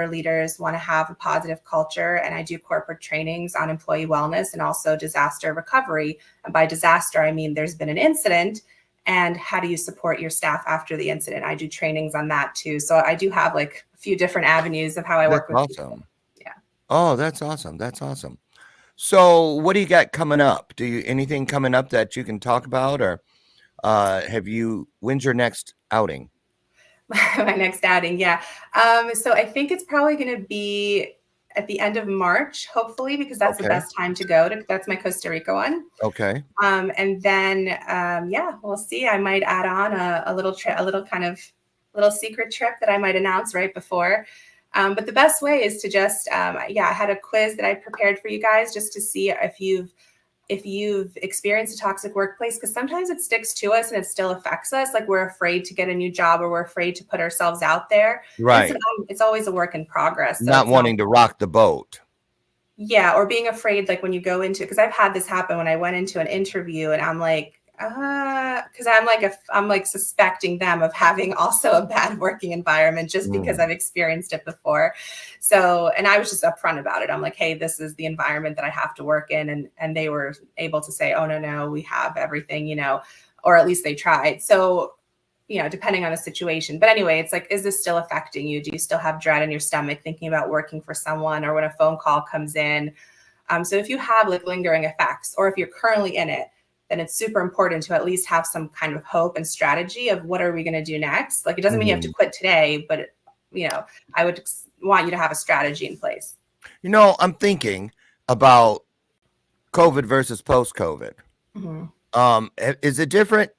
leaders, want to have a positive culture. And I do corporate trainings on employee wellness and also disaster recovery. And by disaster, I mean there's been an incident and how do you support your staff after the incident. I do trainings on that too. So I do have like a few different avenues of how I work with people. Yeah. Oh, that's awesome. That's awesome. So what do you got coming up? Do you anything coming up that you can talk about, or when's your next outing? My next outing, yeah. So I think it's probably going to be at the end of March, hopefully, because that's the best time to go. That's my Costa Rica one. Okay. And then, yeah, we'll see. I might add on a little trip, a little kind of little secret trip that I might announce right before. But the best way is to just, yeah, I had a quiz that I prepared for you guys just to see if you've experienced a toxic workplace, because sometimes it sticks to us and it still affects us. Like we're afraid to get a new job, or we're afraid to put ourselves out there. Right. It's always a work in progress. So not wanting to rock the boat. Yeah. Or being afraid, like when you go into, because I've had this happen when I went into an interview and I'm like, because I'm like suspecting them of having also a bad working environment just because I've experienced it before. So, and I was just upfront about it. I'm like, hey, this is the environment that I have to work in. And they were able to say, oh, no, we have everything, you know, or at least they tried. So, you know, depending on the situation. But anyway, it's like, is this still affecting you? Do you still have dread in your stomach thinking about working for someone, or when a phone call comes in? So if you have like lingering effects, or if you're currently in it, then it's super important to at least have some kind of hope and strategy of what are we going to do next? Like, it doesn't mean you have to quit today, but you know, I would want you to have a strategy in place. You know, I'm thinking about COVID versus post-COVID. Is it different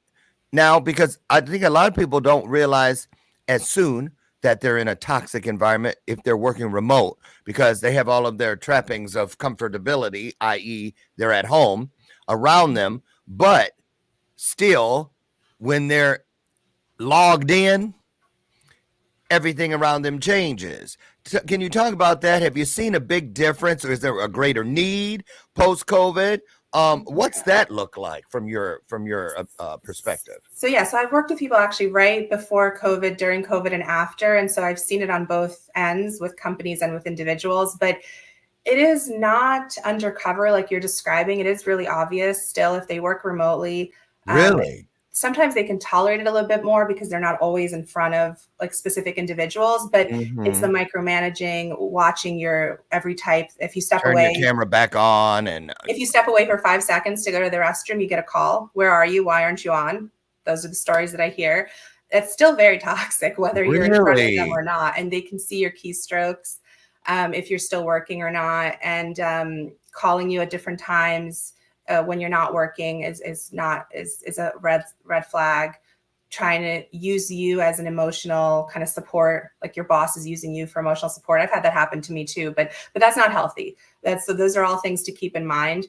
now? Because I think a lot of people don't realize as soon that they're in a toxic environment if they're working remote, because they have all of their trappings of comfortability, i.e. they're at home around them. But still, when they're logged in, everything around them changes. Can you talk about that? Have you seen a big difference, or is there a greater need post-COVID? What's that look like from your perspective? So yeah, so I've worked with people actually right before COVID, during COVID, and after. And so I've seen it on both ends with companies and with individuals. But it is not undercover like you're describing. It is really obvious still if they work remotely. Really? Sometimes they can tolerate it a little bit more because they're not always in front of like specific individuals, but it's the micromanaging, watching your every type. If you step away, turn your camera back on, and if you step away for 5 seconds to go to the restroom, you get a call. Where are you? Why aren't you on? Those are the stories that I hear. It's still very toxic, whether you're in front of them or not. And they can see your keystrokes. If you're still working or not, and calling you at different times when you're not working is a red flag. Trying to use you as an emotional kind of support, like your boss is using you for emotional support. I've had that happen to me too, but that's not healthy. So those are all things to keep in mind.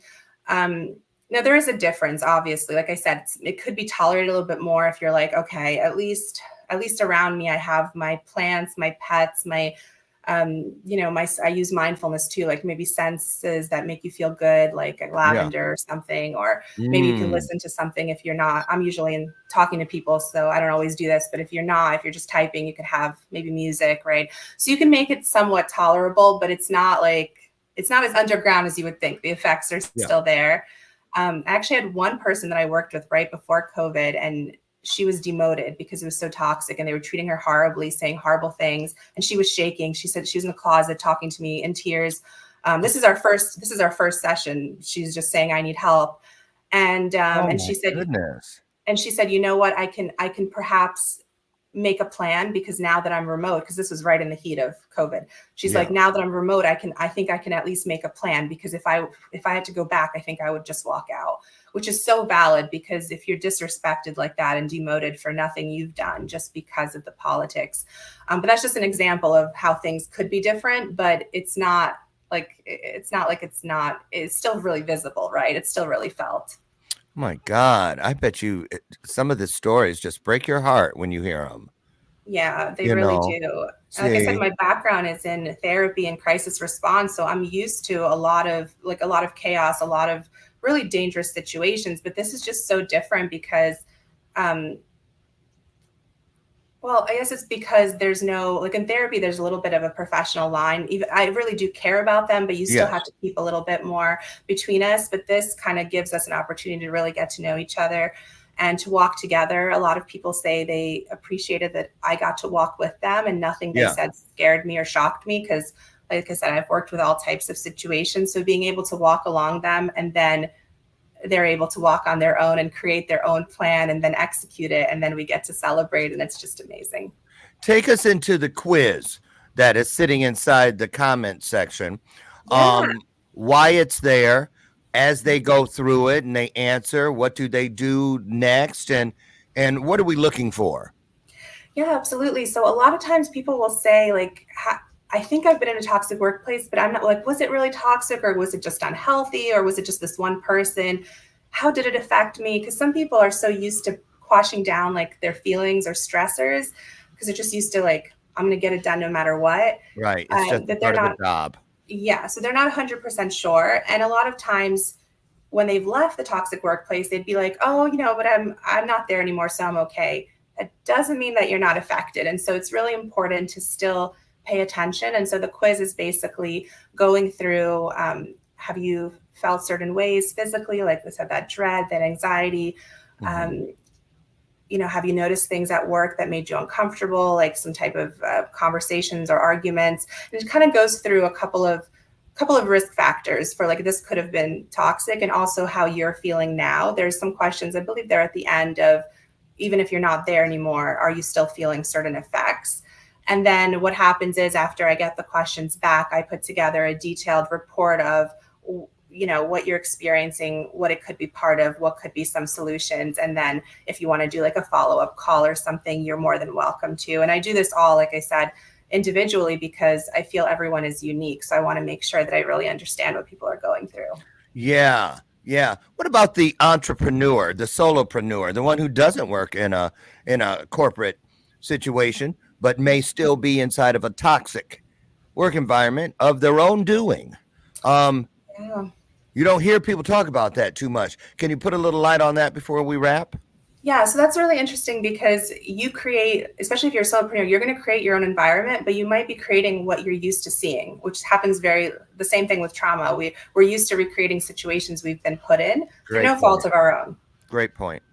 Now there is a difference, obviously. Like I said, it could be tolerated a little bit more if you're like, okay, at least around me, I have my plants, my pets, my you know, I use mindfulness too, like maybe senses that make you feel good, like a lavender or something, or maybe you can listen to something if you're not. I'm usually talking to people, so I don't always do this, but if you're just typing, you could have maybe music, right? So you can make it somewhat tolerable, but it's not as underground as you would think. The effects are still there. I actually had one person that I worked with right before COVID, and she was demoted because it was so toxic and they were treating her horribly, saying horrible things. And she was shaking. She said she was in the closet talking to me in tears. This is our first session. She's just saying, I need help. And she said, goodness. And she said, you know what, I can perhaps make a plan, because now that I'm remote, because this was right in the heat of COVID. She's like, now that I'm remote, I think I can at least make a plan, because if I had to go back, I think I would just walk out, which is so valid, because if you're disrespected like that and demoted for nothing you've done just because of the politics. But that's just an example of how things could be different, but it's still really visible, right? It's still really felt. Oh my God. I bet you some of the stories just break your heart when you hear them. Yeah, they really do. Like I said, my background is in therapy and crisis response. So I'm used to a lot of chaos, a lot of really dangerous situations. But this is just so different because, well, I guess it's because there's no, like in therapy, there's a little bit of a professional line. Even I really do care about them, but you still have to keep a little bit more between us. But this kind of gives us an opportunity to really get to know each other. and to walk together. A lot of people say they appreciated that I got to walk with them and nothing they said scared me or shocked me, because like I said, I've worked with all types of situations. So being able to walk along them, and then they're able to walk on their own and create their own plan and then execute it. And then we get to celebrate, and it's just amazing. Take us into the quiz that is sitting inside the comment section. Yeah. Why it's there, as they go through it and they answer, what do they do next, and what are we looking for? Yeah, absolutely. So a lot of times people will say, like, I think I've been in a toxic workplace, but I'm not, like, was it really toxic, or was it just unhealthy, or was it just this one person? How did it affect me? Because some people are so used to quashing down like their feelings or stressors, because they're just used to, like, I'm going to get it done no matter what. Right. It's just that part they're of not, the job. yeah. So they're not 100% sure. And a lot of times when they've left the toxic workplace, they'd be like, oh, but I'm not there anymore, so I'm okay. That doesn't mean that you're not affected. And so it's really important to still pay attention. And so the quiz is basically going through, have you felt certain ways physically, like we said, that dread, that anxiety? Have you noticed things at work that made you uncomfortable, like some type of conversations or arguments? And it kind of goes through a couple of risk factors for, like, this could have been toxic, and also how you're feeling now. There's some questions, I believe they're at the end of, even if you're not there anymore, are you still feeling certain effects? And then what happens is, after I get the questions back, I put together a detailed report of, what you're experiencing, what it could be part of, what could be some solutions. And then if you want to do like a follow-up call or something, you're more than welcome to. And I do this all, like I said, individually, because I feel everyone is unique. So I want to make sure that I really understand what people are going through. Yeah. Yeah. What about the entrepreneur, the solopreneur, the one who doesn't work in a corporate situation, but may still be inside of a toxic work environment of their own doing? Yeah. You don't hear people talk about that too much. Can you put a little light on that before we wrap? Yeah, so that's really interesting, because you create, especially if you're a solopreneur, you're going to create your own environment, but you might be creating what you're used to seeing, which happens the same thing with trauma. We're used to recreating situations we've been put in through no fault of our own. Great point.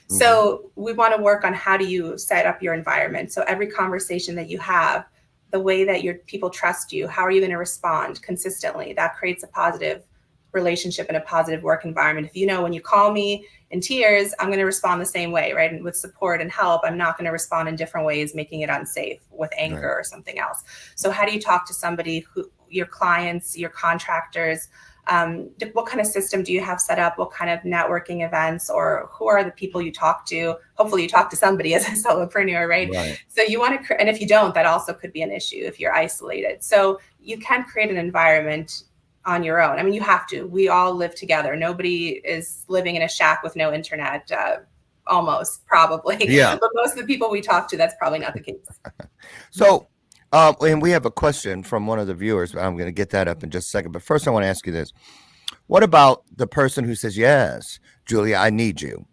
So we want to work on, how do you set up your environment? So every conversation that you have, the way that your people trust you, how are you going to respond consistently? That creates a positive relationship and a positive work environment. If when you call me in tears, I'm going to respond the same way, right? And with support and help, I'm not going to respond in different ways, making it unsafe with anger or something else. So how do you talk to somebody, your clients, your contractors? What kind of system do you have set up? What kind of networking events, or who are the people you talk to? Hopefully you talk to somebody as a solopreneur, right? So you want to, and if you don't, that also could be an issue if you're isolated. So you can create an environment on your own. I mean, you have to. We all live together. Nobody is living in a shack with no internet, almost, probably. Yeah. But most of the people we talk to, that's probably not the case. So, and we have a question from one of the viewers. I'm going to get that up in just a second. But first, I want to ask you this. What about the person who says, yes, Julia, I need you,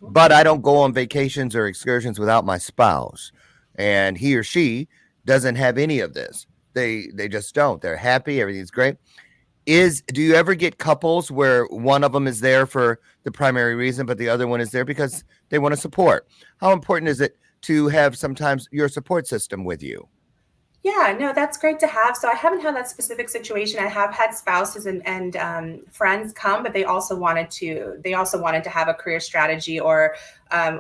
but I don't go on vacations or excursions without my spouse, and he or she doesn't have any of this? They just don't. They're happy. Everything's great. Do you ever get couples where one of them is there for the primary reason, but the other one is there because they want to support? How important is it to have sometimes your support system with you? Yeah, no, that's great to have. So I haven't had that specific situation. I have had spouses and friends come, but they also wanted to have a career strategy, or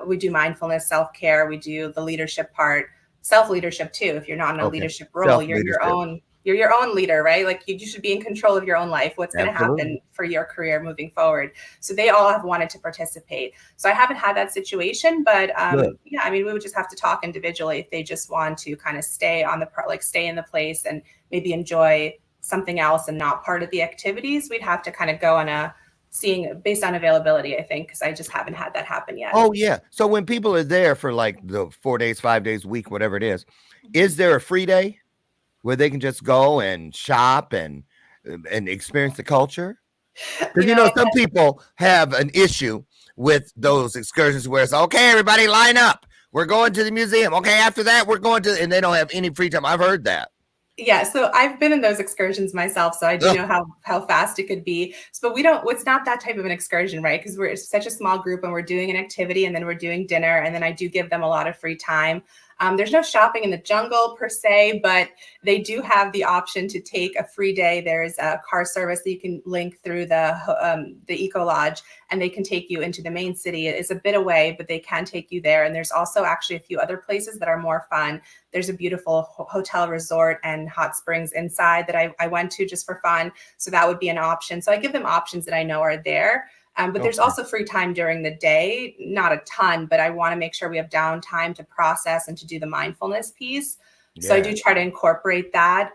we do mindfulness, self-care, we do the leadership part, self-leadership too. If you're not in a leadership role, you're your own leader, right? Like you should be in control of your own life, what's going to happen for your career moving forward. So they all have wanted to participate. So I haven't had that situation, but yeah, I mean, we would just have to talk individually if they just want to kind of stay in the place and maybe enjoy something else and not part of the activities. We'd have to kind of go on seeing based on availability, I think, because I just haven't had that happen yet. Oh, yeah. So when people are there for like the 4 days, 5 days a week, whatever it is there a free day where they can just go and shop and experience the culture? Because some people have an issue with those excursions where it's okay, everybody line up. We're going to the museum. Okay, after that, we're going to, and they don't have any free time. I've heard that. Yeah, so I've been in those excursions myself, so I do know how fast it could be. But it's not that type of an excursion, right? Because we're such a small group and we're doing an activity and then we're doing dinner and then I do give them a lot of free time. There's no shopping in the jungle per se, but they do have the option to take a free day. There's a car service that you can link through the Eco Lodge, and they can take you into the main city. It's a bit away, but they can take you there. And there's also actually a few other places that are more fun. There's a beautiful hotel resort and hot springs inside that I went to just for fun. So that would be an option. So I give them options that I know are there. But there's also free time during the day, not a ton, but I want to make sure we have downtime to process and to do the mindfulness piece. Yeah. So I do try to incorporate that.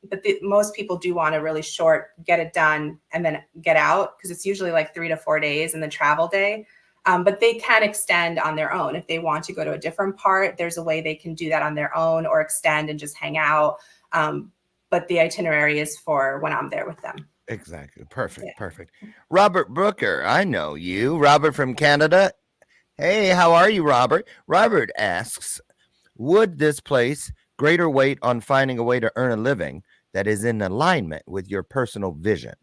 But most people do want a really short, get it done and then get out, because it's usually like 3 to 4 days in the travel day. But they can extend on their own. If they want to go to a different part, there's a way they can do that on their own or extend and just hang out. But the itinerary is for when I'm there with them. Exactly. Perfect. Yeah. Perfect. Robert Brooker, I know you. Robert from Canada. Hey, how are you, Robert? Robert asks, would this place greater weight on finding a way to earn a living that is in alignment with your personal vision?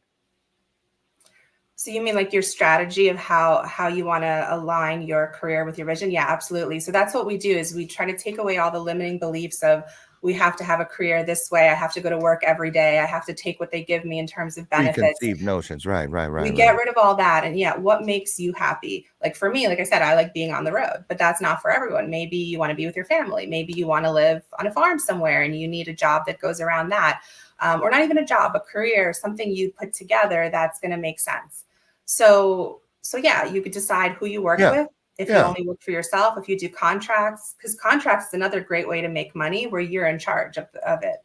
So you mean like your strategy of how you want to align your career with your vision? Yeah, absolutely. So that's what we do, is we try to take away all the limiting beliefs of, we have to have a career this way. I have to go to work every day. I have to take what they give me in terms of benefits. Preconceived notions. Right. We get rid of all that. And yeah, what makes you happy? Like for me, like I said, I like being on the road, but that's not for everyone. Maybe you want to be with your family. Maybe you want to live on a farm somewhere and you need a job that goes around that. Or not even a job, a career, something you put together that's going to make sense. So yeah, you could decide who you work with. If you only work for yourself, if you do contracts, because contracts is another great way to make money where you're in charge of it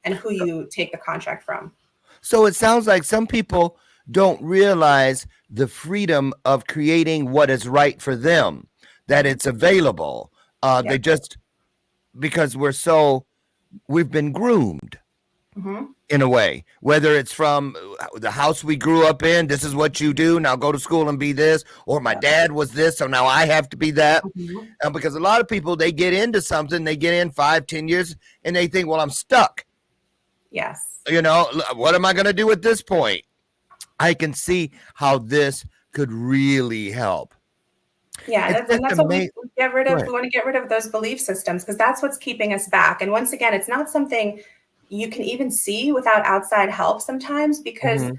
and who you take the contract from. So it sounds like some people don't realize the freedom of creating what is right for them, that it's available. They just, because we've been groomed. Mm-hmm. In a way, whether it's from the house we grew up in, this is what you do, now go to school and be this, or my dad was this, so now I have to be that. Mm-hmm. Because a lot of people, they get into something, they get in 5-10 years and they think, well, I'm stuck. Yes. What am I going to do at this point? I can see how this could really help. Yeah, that's what we get rid of. We want to get rid of those belief systems, because that's what's keeping us back. And once again, it's not something you can even see without outside help sometimes, because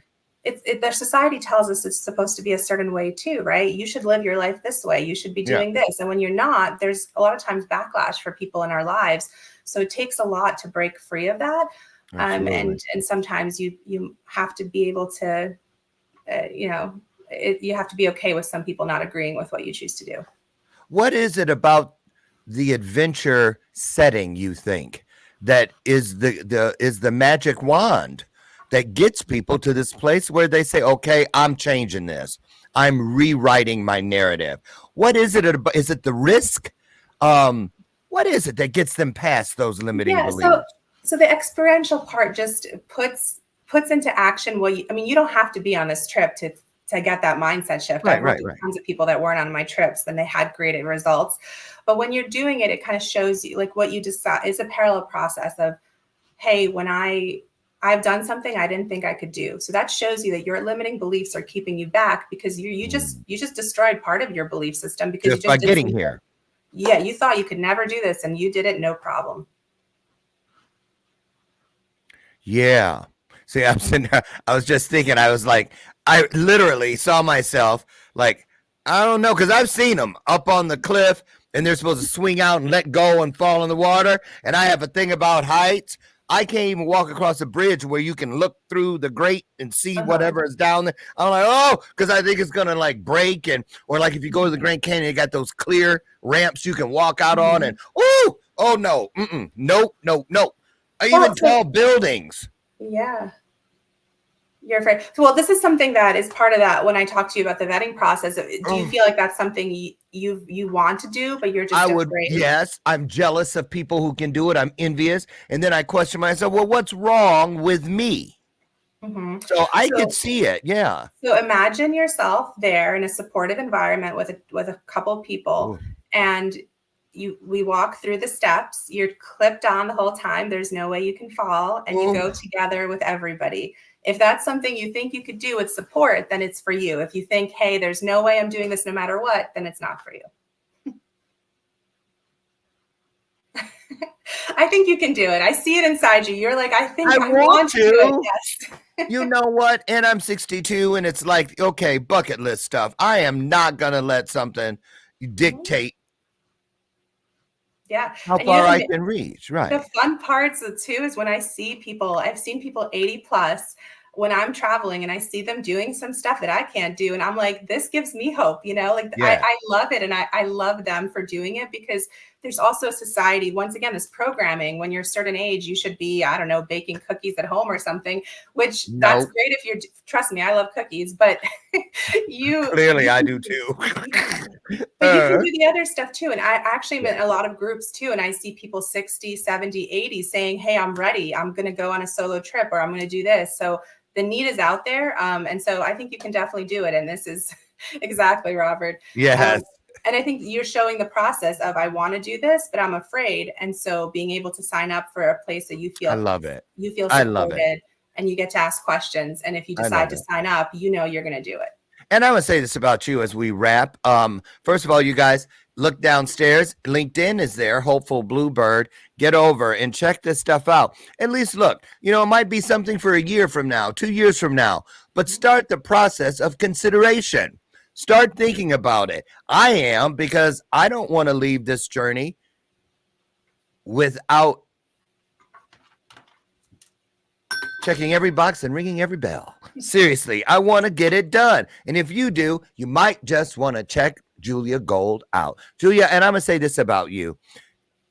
their society tells us it's supposed to be a certain way too, right? You should live your life this way. You should be doing this. And when you're not, there's a lot of times backlash for people in our lives. So it takes a lot to break free of that. And sometimes you have to be able to, you have to be okay with some people not agreeing with what you choose to do. What is it about the adventure setting, you think, that is the magic wand that gets people to this place where they say, okay, I'm changing this. I'm rewriting my narrative. What is it? Is it the risk? What is it that gets them past those limiting beliefs? So the experiential part just puts into action you don't have to be on this trip to get that mindset shift. I've worked with tons of people that weren't on my trips and they had great results. But when you're doing it, it kind of shows you like what you decide is a parallel process of, hey, when I've done something I didn't think I could do. So that shows you that your limiting beliefs are keeping you back, because you just destroyed part of your belief system because just by getting here. Yeah, you thought you could never do this and you did it, no problem. Yeah. See, I was just thinking, I was like, I literally saw myself like, I don't know, because I've seen them up on the cliff and they're supposed to swing out and let go and fall in the water. And I have a thing about heights. I can't even walk across a bridge where you can look through the grate and see whatever is down there. I'm like, oh, because I think it's going to like break. Or like if you go to the Grand Canyon, you got those clear ramps you can walk out on and, oh no, nope. Even tall buildings. Yeah. You're afraid. Well, this is something that is part of that when I talk to you about the vetting process. Do you feel like that's something you want to do, but you're just afraid? Yes, I'm jealous of people who can do it. I'm envious. And then I question myself, well, what's wrong with me? Mm-hmm. So I could see it. Yeah. So imagine yourself there in a supportive environment with a couple of people. And we walk through the steps. You're clipped on the whole time. There's no way you can fall, and you go together with everybody. If that's something you think you could do with support, then it's for you. If you think, hey, there's no way I'm doing this no matter what, then it's not for you. I think you can do it. I see it inside you. You're like, I think I want to do it. Yes. You know what? And I'm 62, and it's like, okay, bucket list stuff. I am not going to let something dictate how far I can reach. Right. The fun parts too is when I see people, I've seen people 80 plus when I'm traveling, and I see them doing some stuff that I can't do. And I'm like, this gives me hope, like I love it. And I love them for doing it, because there's also a society, once again, this programming, when you're a certain age, you should be, I don't know, baking cookies at home or something, which that's great if you're, trust me, I love cookies, but clearly I do too. But you can do the other stuff too. And I actually am in a lot of groups too. And I see people 60, 70, 80 saying, hey, I'm ready. I'm going to go on a solo trip, or I'm going to do this. So the need is out there. And so I think you can definitely do it. And this is exactly, Robert. Yes. And I think you're showing the process of, I want to do this, but I'm afraid. And so being able to sign up for a place that you feel, I love it. You feel supported, and you get to ask questions. And if you decide to sign up, you're going to do it. And I would say this about you as we wrap. First of all, you guys, look downstairs. LinkedIn is there. Hopeful Bluebird. Get over and check this stuff out. At least look, it might be something for a year from now, 2 years from now, but start the process of consideration. Start thinking about it. I am, because I don't want to leave this journey without checking every box and ringing every bell. Seriously, I want to get it done. And if you do, you might just want to check Julia Gold out. Julia, and I'm going to say this about you.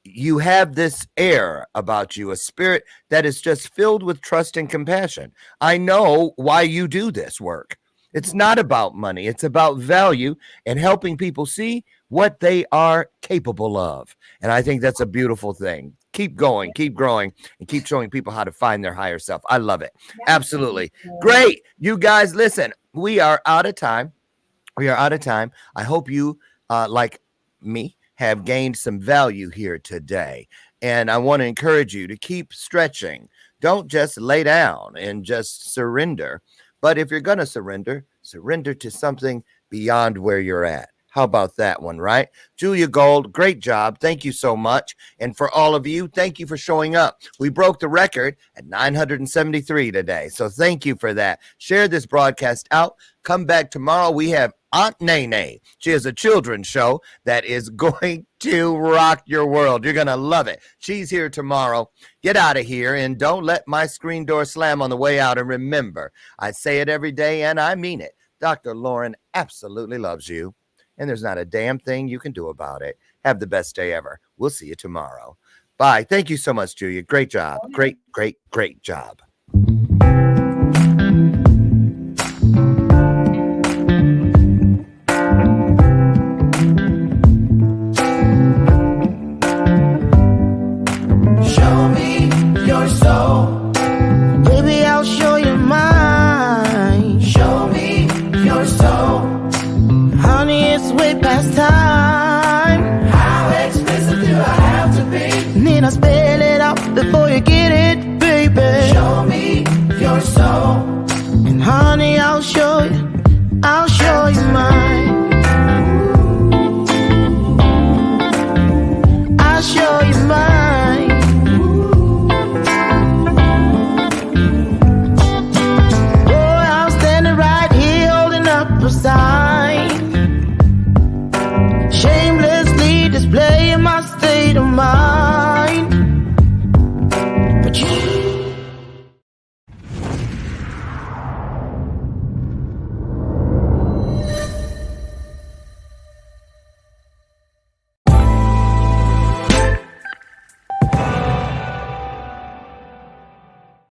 You have this air about you, a spirit that is just filled with trust and compassion. I know why you do this work. It's not about money. It's about value and helping people see what they are capable of. And I think that's a beautiful thing. Keep going, keep growing, and keep showing people how to find their higher self. I love it. Absolutely. Great. You guys, listen, we are out of time. I hope you, like me, have gained some value here today. And I want to encourage you to keep stretching. Don't just lay down and just surrender. But if you're going to surrender to something beyond where you're at. How about that one, right? Julia Gold, great job. Thank you so much. And for all of you, thank you for showing up. We broke the record at 973 today. So thank you for that. Share this broadcast out. Come back tomorrow. We have Aunt Nene. She has a children's show that is going to rock your world. You're going to love it. She's here tomorrow. Get out of here and don't let my screen door slam on the way out. And remember, I say it every day and I mean it. Dr. Lauren absolutely loves you. And there's not a damn thing you can do about it. Have the best day ever. We'll see you tomorrow. Bye. Thank you so much, Julia. Great job. Great job. Show me your soul. Baby, I'll show you mine. Show me your soul. Honey, it's way past time.